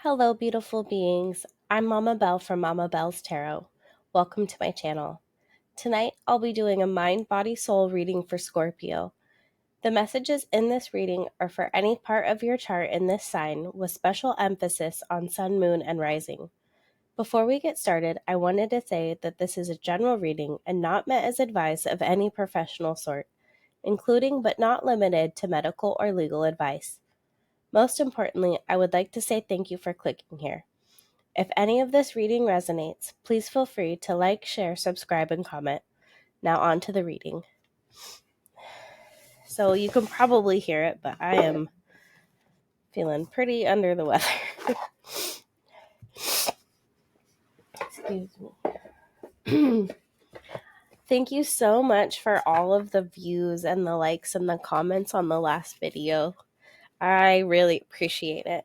Hello, beautiful beings. I'm Mama Belle from Mama Belle's Tarot. Welcome to my channel. Tonight, I'll be doing a mind, body, soul reading for Scorpio. The messages in this reading are for any part of your chart in this sign with special emphasis on sun, moon, and rising. Before we get started, I wanted to say that this is a general reading and not meant as advice of any professional sort, including but not limited to medical or legal advice. Most importantly, I would like to say thank you for clicking here. If any of this reading resonates, please feel free to like, share, subscribe, and comment. Now on to the reading. So you can probably hear it, but I am feeling pretty under the weather. Excuse me. Thank you so much for all of the views and the likes and the comments on the last video. I really appreciate it.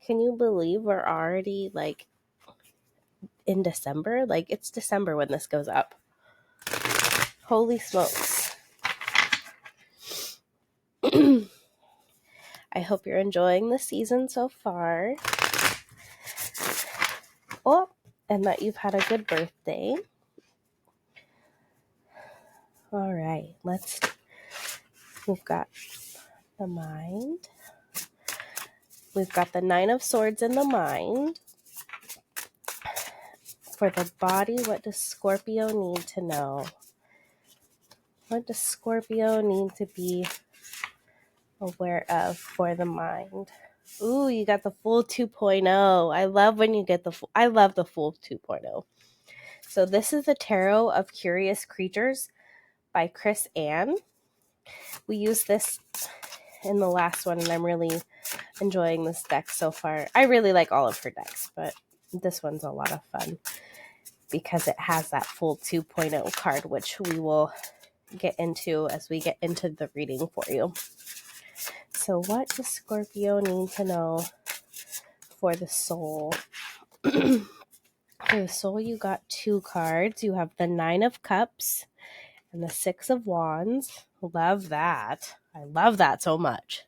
Can you believe we're already in December? It's December when this goes up. Holy smokes. I hope you're enjoying the season so far. Oh, and that you've had a good birthday. All right, we've got the mind. We've got the Nine of Swords in the mind. For the body, what does Scorpio need to know? What does Scorpio need to be aware of for the mind? Ooh, you got the Fool 2.0. I love when you get I love the Fool 2.0. So this is the Tarot of Curious Creatures by Chris Ann. We used this in the last one, and I'm really enjoying this deck so far. I really like all of her decks, but this one's a lot of fun because it has that Fool 2.0 card, which we will get into as we get into the reading for you. So what does Scorpio need to know for the soul? For the soul, you got two cards. You have the Nine of Cups and the Six of Wands. Love that. I love that so much.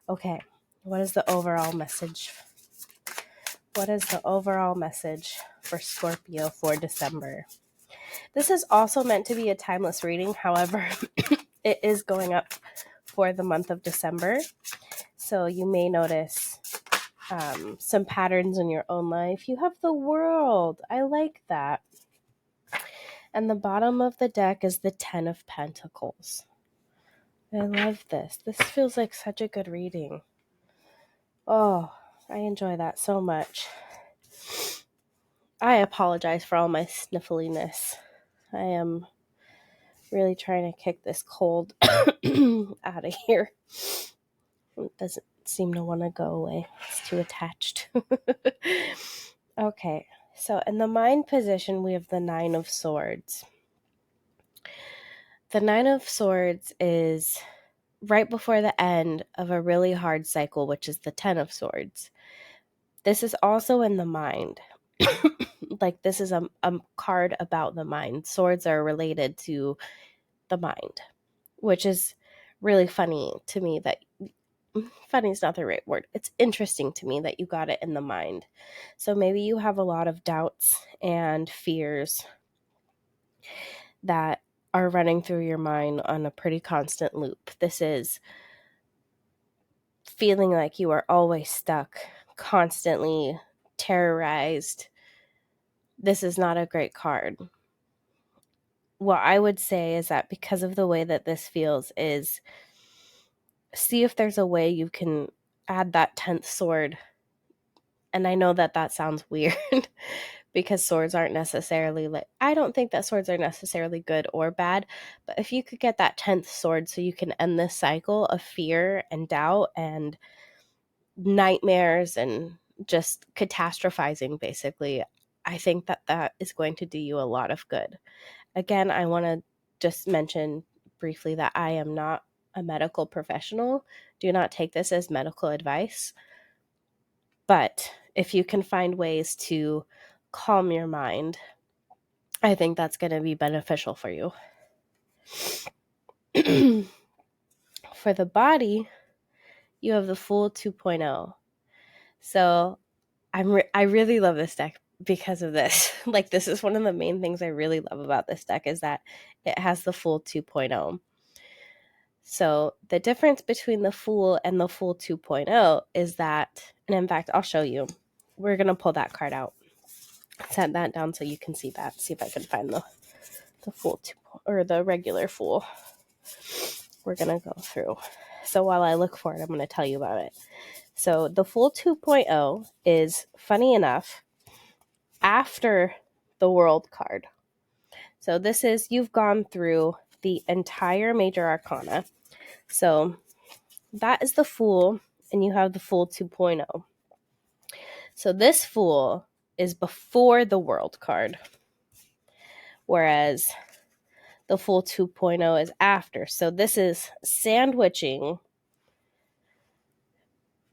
Okay, what is the overall message? What is the overall message for Scorpio for December? This is also meant to be a timeless reading. However, it is going up for the month of December. So you may notice some patterns in your own life. You have the World. I like that. And the bottom of the deck is the Ten of Pentacles. I love this. This feels like such a good reading. Oh, I enjoy that so much. I apologize for all my sniffliness. I am really trying to kick this cold out of here. It doesn't seem to want to go away. It's too attached. Okay, so in the mind position, we have the Nine of Swords. The Nine of Swords is right before the end of a really hard cycle, which is the Ten of Swords. This is also in the mind. This is a card about the mind. Swords are related to the mind, which is really funny to me that funny is not the right word. It's interesting to me that you got it in the mind. So maybe you have a lot of doubts and fears that are running through your mind on a pretty constant loop. This is feeling like you are always stuck, constantly terrorized. This is not a great card. What I would say is that because of the way that this feels is see if there's a way you can add that 10th sword. And I know that that sounds weird because swords aren't necessarily I don't think that swords are necessarily good or bad, but if you could get that 10th sword so you can end this cycle of fear and doubt and nightmares and just catastrophizing, basically, I think that that is going to do you a lot of good. Again, I want to just mention briefly that I am not a medical professional. Do not take this as medical advice. But if you can find ways to calm your mind, I think that's going to be beneficial for you. For the body, you have the Fool 2.0. So I really love this deck because of this. Like, this is one of the main things I really love about this deck is that it has the Fool 2.0. So the difference between the Fool and the Fool 2.0 is that, and in fact, I'll show you. We're going to pull that card out. Set that down so you can see that. See if I can find the Fool 2, or the regular Fool. We're going to go through. So while I look for it, I'm going to tell you about it. So the Fool 2.0 is, funny enough, after the World card. So this is, you've gone through the entire major arcana. So that is the Fool, and you have the Fool 2.0. So this Fool is before the World card, whereas the Fool 2.0 is after. So this is sandwiching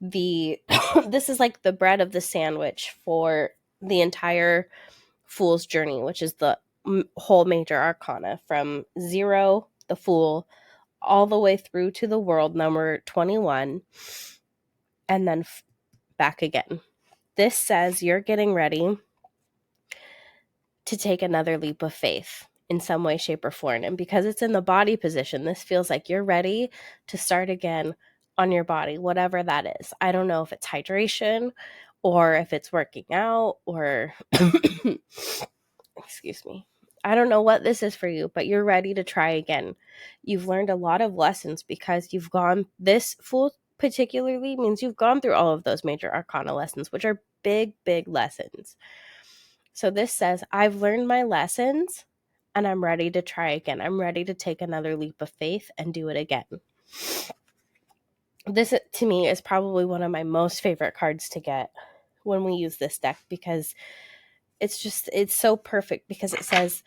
the this is like the bread of the sandwich for the entire Fool's journey, which is the whole major arcana from 0, the Fool, all the way through to the World number 21, and then back again. This says you're getting ready to take another leap of faith in some way, shape, or form. And because it's in the body position, this feels like you're ready to start again on your body, whatever that is. I don't know if it's hydration or if it's working out or excuse me. I don't know what this is for you, but you're ready to try again. You've learned a lot of lessons because you've gone, this Fool particularly means you've gone through all of those major arcana lessons, which are big, big lessons. So this says, I've learned my lessons and I'm ready to try again. I'm ready to take another leap of faith and do it again. This, to me, is probably one of my most favorite cards to get when we use this deck because it's so perfect because it says,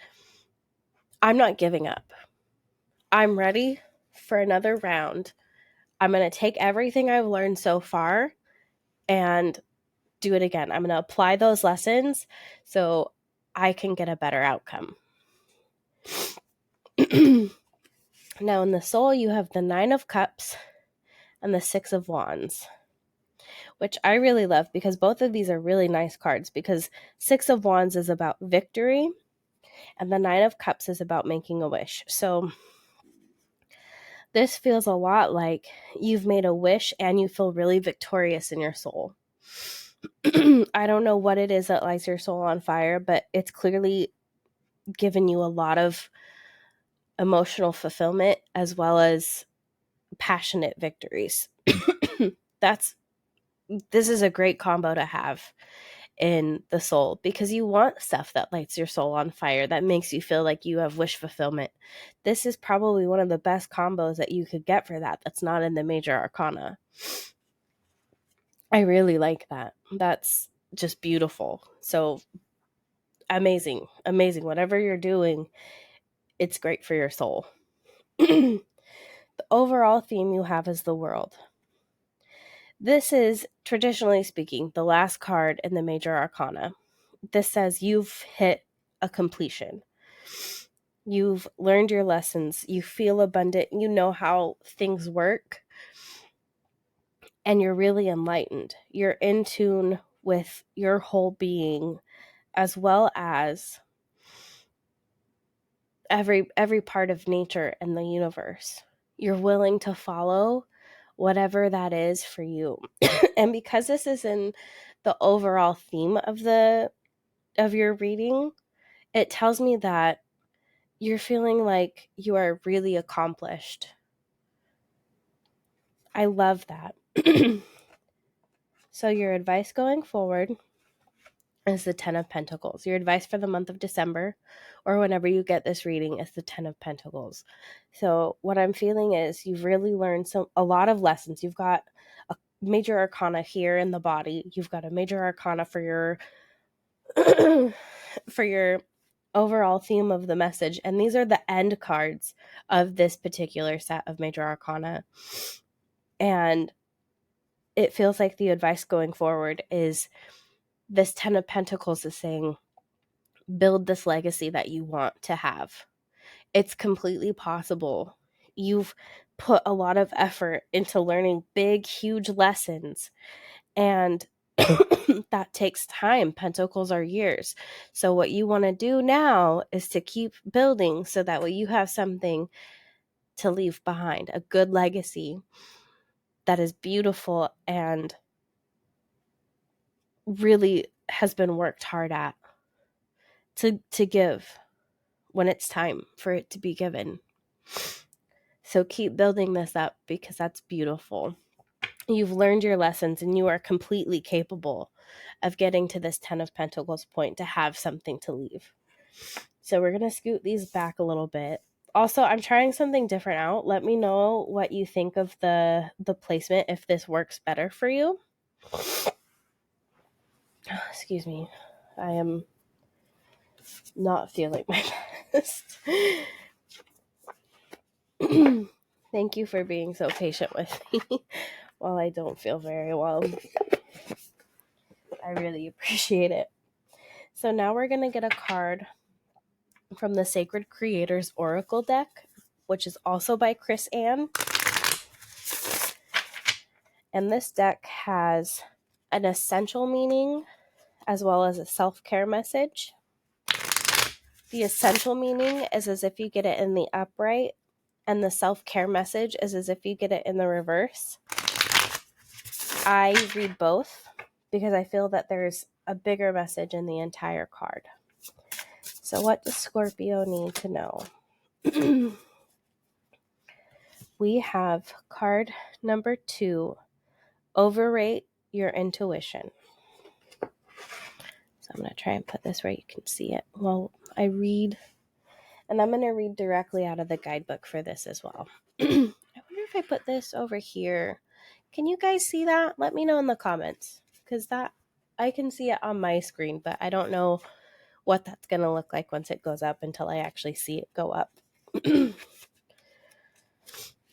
I'm not giving up. I'm ready for another round. I'm going to take everything I've learned so far and do it again. I'm going to apply those lessons so I can get a better outcome. Now in the Soul, you have the 9 of Cups and the 6 of Wands, which I really love because both of these are really nice cards because 6 of Wands is about victory and the 9 of Cups is about making a wish. So this feels a lot like you've made a wish and you feel really victorious in your soul. I don't know what it is that lights your soul on fire, but it's clearly given you a lot of emotional fulfillment as well as passionate victories. This is a great combo to have in the Soul because you want stuff that lights your soul on fire, that makes you feel like you have wish fulfillment. This is probably one of the best combos that you could get for that that's not in the major arcana. I really like that. That's just beautiful. So amazing. Whatever you're doing, it's great for your soul. The overall theme you have is the World. This is, traditionally speaking, the last card in the major arcana. This says you've hit a completion. You've learned your lessons. You feel abundant. You know how things work. And you're really enlightened. You're in tune with your whole being as well as every part of nature and the universe. You're willing to follow whatever that is for you. And because this is in the overall theme of your reading, it tells me that you're feeling like you are really accomplished. I love that. So your advice going forward is the 10 of Pentacles. Your advice for the month of December or whenever you get this reading is the 10 of Pentacles. So what I'm feeling is you've really learned a lot of lessons. You've got a major arcana here in the body. You've got a major arcana for your for your overall theme of the message. And these are the end cards of this particular set of major arcana. And it feels like the advice going forward is this 10 of Pentacles is saying, build this legacy that you want to have. It's completely possible. You've put a lot of effort into learning big, huge lessons. And that takes time. Pentacles are years. So what you want to do now is to keep building so that way you have something to leave behind, a good legacy that is beautiful and really has been worked hard at to give when it's time for it to be given. So keep building this up because that's beautiful. You've learned your lessons and you are completely capable of getting to this 10 of Pentacles point to have something to leave. So we're going to scoot these back a little bit. Also, I'm trying something different out. Let me know what you think of the placement, if this works better for you. Excuse me. I am not feeling my best. Thank you for being so patient with me while I don't feel very well. I really appreciate it. So now we're going to get a card from the Sacred Creators Oracle deck, which is also by Chris Ann. And this deck has an essential meaning as well as a self-care message. The essential meaning is as if you get it in the upright, and the self-care message is as if you get it in the reverse. I read both because I feel that there's a bigger message in the entire card. So what does Scorpio need to know? We have card number 2, overrate your intuition. So I'm going to try and put this where you can see it while I read. And I'm going to read directly out of the guidebook for this as well. I wonder if I put this over here. Can you guys see that? Let me know in the comments, because that I can see it on my screen, but I don't know what that's going to look like once it goes up until I actually see it go up.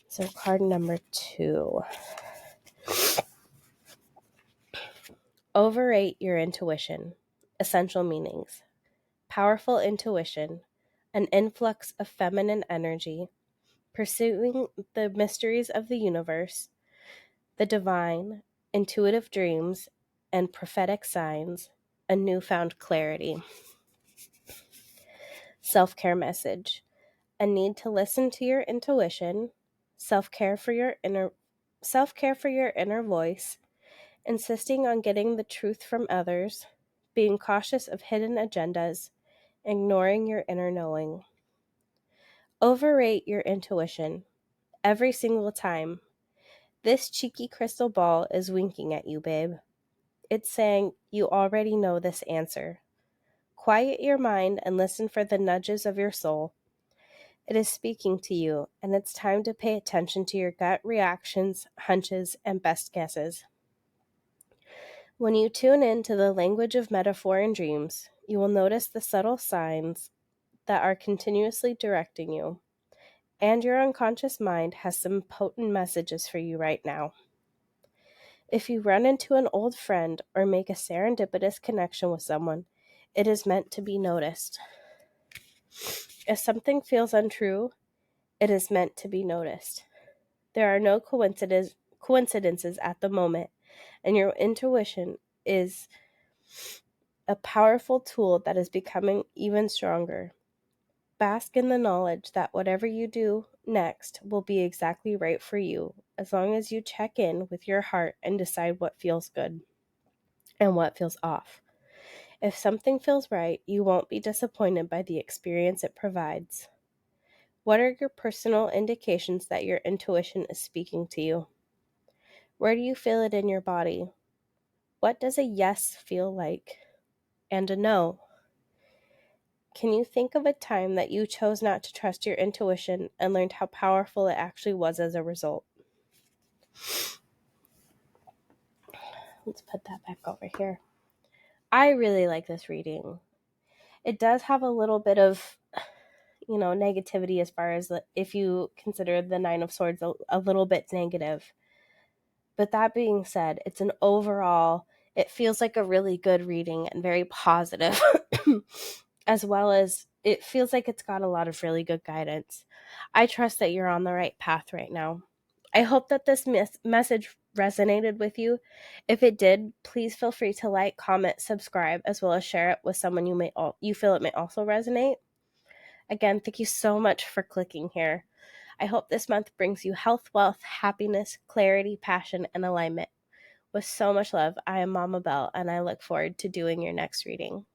So card number 2. Overrate your intuition. Essential meanings. Powerful intuition. An influx of feminine energy. Pursuing the mysteries of the universe. The divine. Intuitive dreams. And prophetic signs. A newfound clarity. Self-care message. A need to listen to your intuition. Self-care for your inner voice. Insisting on getting the truth from others, being cautious of hidden agendas, ignoring your inner knowing. Overrate your intuition. Every single time. This cheeky crystal ball is winking at you, babe. It's saying you already know this answer. Quiet your mind and listen for the nudges of your soul. It is speaking to you, and it's time to pay attention to your gut reactions, hunches, and best guesses. When you tune in to the language of metaphor and dreams, you will notice the subtle signs that are continuously directing you, and your unconscious mind has some potent messages for you right now. If you run into an old friend or make a serendipitous connection with someone, it is meant to be noticed. If something feels untrue, it is meant to be noticed. There are no coincidences at the moment, and your intuition is a powerful tool that is becoming even stronger. Bask in the knowledge that whatever you do next will be exactly right for you, as long as you check in with your heart and decide what feels good and what feels off. If something feels right, you won't be disappointed by the experience it provides. What are your personal indications that your intuition is speaking to you? Where do you feel it in your body? What does a yes feel like? And a no? Can you think of a time that you chose not to trust your intuition and learned how powerful it actually was as a result? Let's put that back over here. I really like this reading. It does have a little bit of, negativity as far as if you consider the Nine of Swords a little bit negative. But that being said, it's an overall, it feels like a really good reading and very positive, as well as it feels like it's got a lot of really good guidance. I trust that you're on the right path right now. I hope that this message resonated with you. If it did, please feel free to like, comment, subscribe, as well as share it with someone you feel it may also resonate. Again, thank you so much for clicking here. I hope this month brings you health, wealth, happiness, clarity, passion, and alignment. With so much love, I am Mama Belle, and I look forward to doing your next reading.